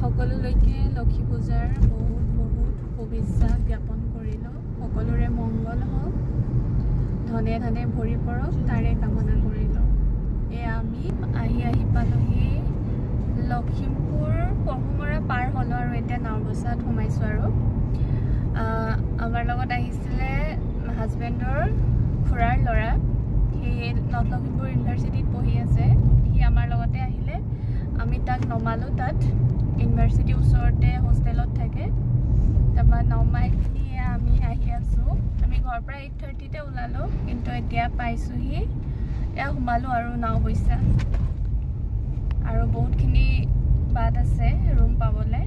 সকলোলৈকে লক্ষী পূজাৰ বহুত শুভেচ্ছা জ্ঞাপন কৰিলোঁ। সকলোৰে মংগল হওক, ধনে ধনে ভৰি পৰক, তাৰে কামনা কৰিলোঁ। আমি আহি পালোহি লখিমপুৰ পহুমৰা পাৰ হ'লোঁ আৰু এতিয়া নাওবৈচাত সোমাইছোঁ। আৰু আমাৰ লগত আহিছিলে হাজবেণ্ডৰ খুৰাৰ ল'ৰা, সি নৰ্থ লখিমপুৰ ইউনিভাৰ্চিটিত পঢ়ি আছে। সি আমাৰ লগতে আহিলে, আমি তাক নমালোঁ। তাত ইউনিভাৰ্চিটিৰ ওচৰতে হোষ্টেলত থাকে। তাৰপৰা নমাই পিনি আমি আহি আছোঁ। আমি ঘৰৰ পৰা 8:30তে ওলালোঁ, কিন্তু এতিয়া পাইছোঁহি, এয়া সোমালোঁ আৰু নাওবৈচা। আৰু বহুতখিনি বাট আছে ৰুম পাবলৈ।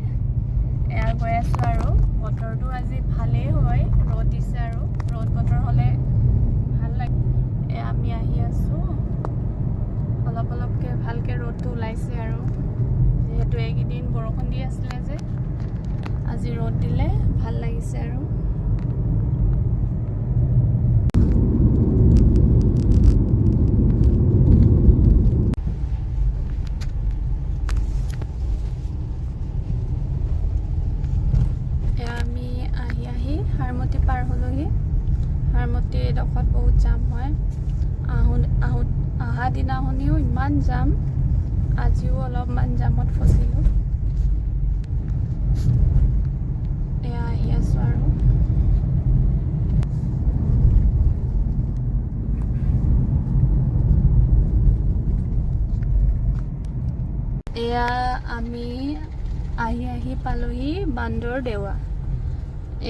এয়া গৈ আছোঁ। আৰু বতৰটো আজি ভালেই হয়, ৰ'দ দিছে, আৰু ৰ'দ বতৰ হ'লে ভাল লাগে। এয়া আমি আহি আছোঁ, অলপকৈ ভালকৈ ৰ'দটো ওলাইছে। আৰু যিহেতু এইকেইদিন বৰষুণ দি আছিলে যে, আজি ৰ'দ দিলে ভাল লাগিছে। আৰু আমি আহি হাৰমতি পাৰ হ'লোহি। হাৰমতি এডোখৰত বহুত জাম হয়। অহা দিনাখনিও ইমান জাম, আজিও অলপমান জামত ফচিলোঁ। এয়া আহি আছোঁ। আৰু এয়া আমি আহি পালোহি বান্দৰদেৱা।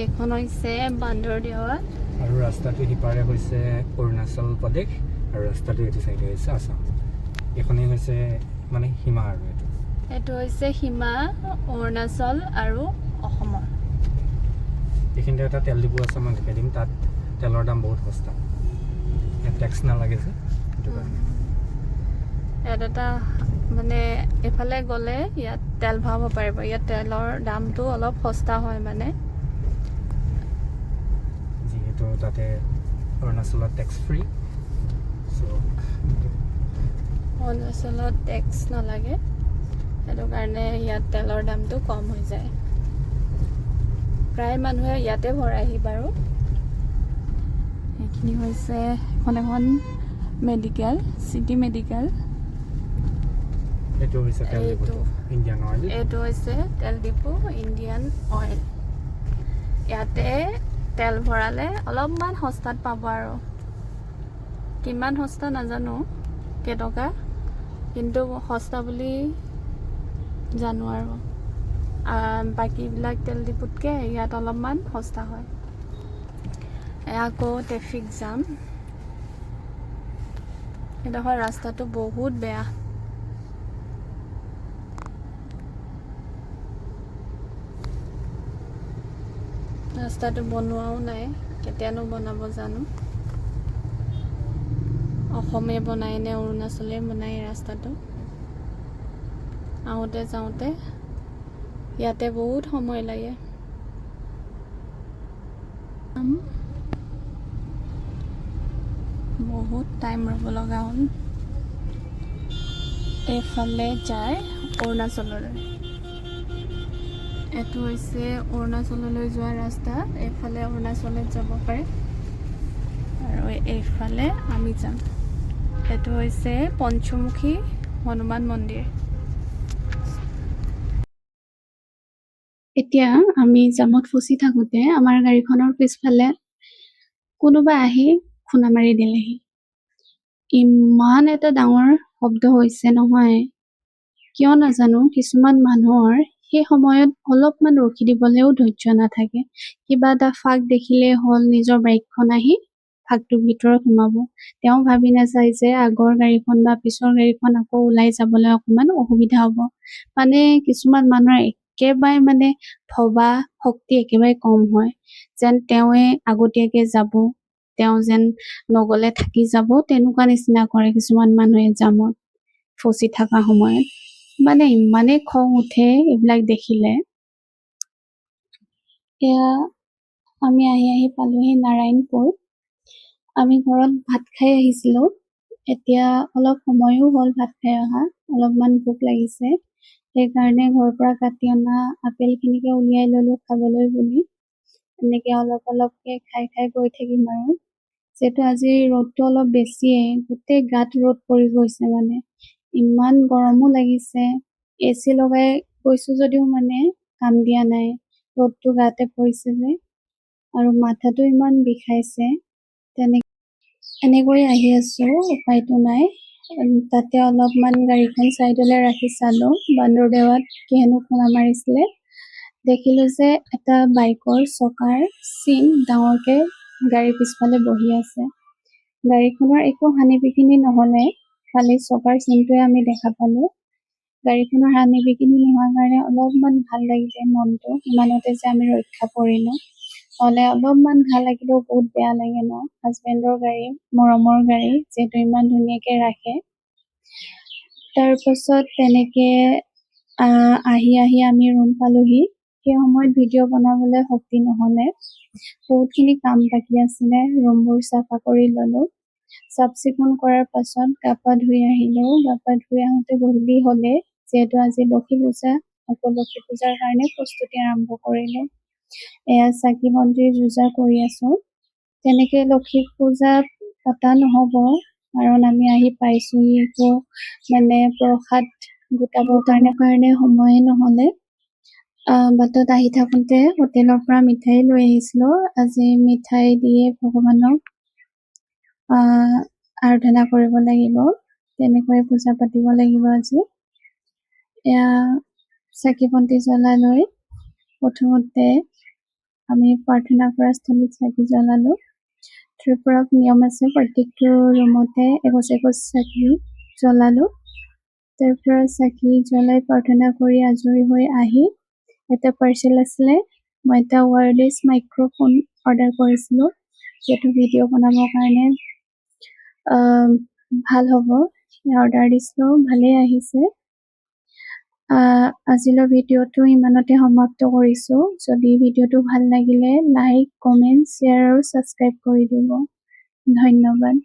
এইখন হৈছে বান্দৰদেৱা, আৰু ৰাস্তাটো সিপাৰে হৈছে অৰুণাচল প্ৰদেশ, আৰু ৰাস্তাটো এইটো চাইডে হৈছে আসাম। এইখনেই হৈছে মানে সীমা। আৰু এইটো হৈছে সীমা অৰুণাচল আৰু অসমৰ। এইখিনিতে এটা তেল ডিপু আছে, মই দেখাই দিম। তাত তেলৰ দাম বহুত সস্তা, ইয়াত টেক্স নালাগে যে, সেইটো কাৰণে। ইয়াত এটা মানে এফালে গ'লে ইয়াত তেল ভৰাব পাৰিব। ইয়াত তেলৰ দামটো অলপ সস্তা হয়, মানে যিহেতু তাতে অৰুণাচলত টেক্স ফ্ৰী। অৰুণাচলত টেক্স নালাগে, সেইটো কাৰণে ইয়াত তেলৰ দামটো কম হৈ যায়। প্ৰায় মানুহে ইয়াতে ভৰাইহি বাৰু। এইখিনি হৈছে এখন মেডিকেল, চিটি মেডিকেল। এইটো হৈছে তেল ডিপু ইণ্ডিয়ান অইল। এইটো হৈছে তেল ডিপু ইণ্ডিয়ান অইল। ইয়াতে তেল ভৰালে অলপমান সস্তাত পাব। আৰু কিমান সস্তা নাজানো, কেইটকা, কিন্তু সস্তা বুলি জানো। আৰু বাকীবিলাক তেল ডিপুতকৈ ইয়াত অলপমান সস্তা হয়। আকৌ ট্ৰেফিক জাম। এইডোখৰ ৰাস্তাটো বহুত বেয়া। ৰাস্তাটো বনোৱাও নাই, কেতিয়ানো বনাব জানো। অসমে বনাই নে অৰুণাচলে বনাই ৰাস্তাটো। আহোঁতে যাওঁতে ইয়াতে বহুত সময় লাগে। বহুত টাইম ৰ'ব লগা হ'ল। এইফালে যায় অৰুণাচললৈ। এইটো হৈছে অৰুণাচললৈ যোৱা ৰাস্তা। এইফালে অৰুণাচলত যাব পাৰে, আৰু এইফালে আমি যাম। এইটো হৈছে পঞ্চমুখী হনুমান মন্দিৰ। এতিয়া আমি জামত ফচি থাকোঁতে আমাৰ গাড়ীখনৰ পিছফালে কোনোবা আহি খুন্দা মাৰি দিলেহি। ইমান এটা ডাঙৰ শব্দ হৈছে নহয়, কিয় নাজানো। কিছুমান মানুহৰ সেই সময়ত অলপমান ৰখি দিবলৈও ধৈৰ্য নাথাকে। কিবা এটা ফাঁক দেখিলেই হ'ল, নিজৰ বাইকখন আহি ফাঁকটোৰ ভিতৰত সোমাব। তেওঁ ভাবি নাচায় যে আগৰ গাড়ীখন বা পিছৰ গাড়ীখন আকৌ ওলাই যাবলৈ অকণমান অসুবিধা হ'ব। মানে কিছুমান মানুহৰ একেবাৰে মানে ভবা শক্তি একেবাৰে কম হয়, যেন তেওঁৱে আগতীয়াকে যাব, তেওঁ যেন নগলে থাকি যাব, তেনেকুৱা নিচিনা কৰে কিছুমান মানুহে জামত ফচি থকা সময়ত। মানে ইমানেই খং উঠে এইবিলাক দেখিলে। এয়া আমি আহি পালোহি নাৰায়ণপুৰ। আমি ঘৰত ভাত খাই আহিছিলোঁ। এতিয়া অলপ সময়ো হ'ল ভাত খাই অহা, অলপমান ভোক লাগিছে। সেইকাৰণে ঘৰৰ পৰা কাটি অনা আপেলখিনিকে উলিয়াই ল'লোঁ খাবলৈ বুলি। এনেকৈ অলপ অলপকৈ খাই খাই গৈ থাকিম আৰু। যিহেতু আজি ৰ'দটো অলপ বেছিয়ে, গোটেই গাত ৰ'দ পৰি গৈছে মানে। ইমান গৰমো লাগিছে। AC লগাই গৈছোঁ যদিও মানে কাম দিয়া নাই। ৰ'দটো গাতে পৰিছে যে, আৰু মাথাটো ইমান বিষাইছে। এনেকৈ আহি আছোঁ, উপায়তো নাই। তাতে অলপমান গাড়ীখন চাইডলৈ ৰাখি চালোঁ, বান্দৰদেৱাত কিহেনো খুন্দা মাৰিছিলে। দেখিলোঁ যে এটা বাইকৰ চকাৰ চিন ডাঙৰকৈ গাড়ীৰ পিছফালে বহি আছে। গাড়ীখনৰ একো হানি বিঘিনি নহ'লে, খালি চকাৰ চিনটোৱে আমি দেখা পালোঁ। গাড়ীখনৰ হানি বিঘিনি নোহোৱাৰ কাৰণে অলপমান ভাল লাগিলে মনটো, ইমানতে যে আমি ৰক্ষা পৰিলোঁ। নহ'লে অলপমান ঘা লাগিলেও বহুত বেয়া লাগে ন, হাজবেণ্ডৰ গাড়ী, মৰমৰ গাড়ী, যিহেতু ইমান ধুনীয়াকৈ ৰাখে। তাৰপাছত তেনেকৈ আহি আমি ৰুম পালোহি। সেই সময়ত ভিডিঅ' বনাবলৈ শক্তি নহ'লে, বহুতখিনি কাম বাকী আছিলে। ৰুমবোৰ চাফা কৰি ল'লোঁ। চাফ চিকুণ কৰাৰ পাছত গা পা ধুই আহিলোঁ। গা পা ধুই আহোঁতে গধূলি হ'লে, যিহেতু আজি লক্ষী পূজা, আকৌ লক্ষী পূজাৰ কাৰণে প্ৰস্তুতি আৰম্ভ কৰিলোঁ। এয়া চাকি বন্তিৰ যোজা কৰি আছোঁ। তেনেকৈ লক্ষী পূজা পতা নহ'ব, কাৰণ আমি আহি পাইছোঁহি, একো মানে প্ৰসাদ গোটাবৰ কাৰণে সময়ে নহ'লে। বাটত আহি থাকোঁতে হোটেলৰ পৰা মিঠাই লৈ আহিছিলোঁ। আজি মিঠাই দিয়ে ভগৱানক আৰাধনা কৰিব লাগিব, তেনেকৈ পূজা পাতিব লাগিব আজি। এয়া চাকি বন্তি জ্বলাই লৈ প্ৰথমতে আমি প্ৰাৰ্থনা কৰা স্থলীত চাকি জ্বলালোঁ। ত্ৰিপুৰাত নিয়ম আছে, প্ৰত্যেকটো ৰুমতে এগছ চাকি জ্বলালোঁ। তাৰপৰা চাকি জ্বলাই প্ৰাৰ্থনা কৰি আজৰি হৈ আহি এটা পাৰ্চেল আছিলে, মই এটা ৱায়াৰলেছ মাইক্ৰফোন অৰ্ডাৰ কৰিছিলোঁ, যিহেতু ভিডিঅ' বনাবৰ কাৰণে ভাল হ'ব। অৰ্ডাৰ দিছিলোঁ, ভালেই আহিছে। আজিলৈ ভিডিঅ'টো ইমানতে সমাপ্ত কৰিছোঁ। যদি ভিডিঅ'টো ভাল লাগিলে লাইক, কমেণ্ট, শ্বেয়াৰ আৰু ছাবস্ক্ৰাইব কৰি দিব। ধন্যবাদ।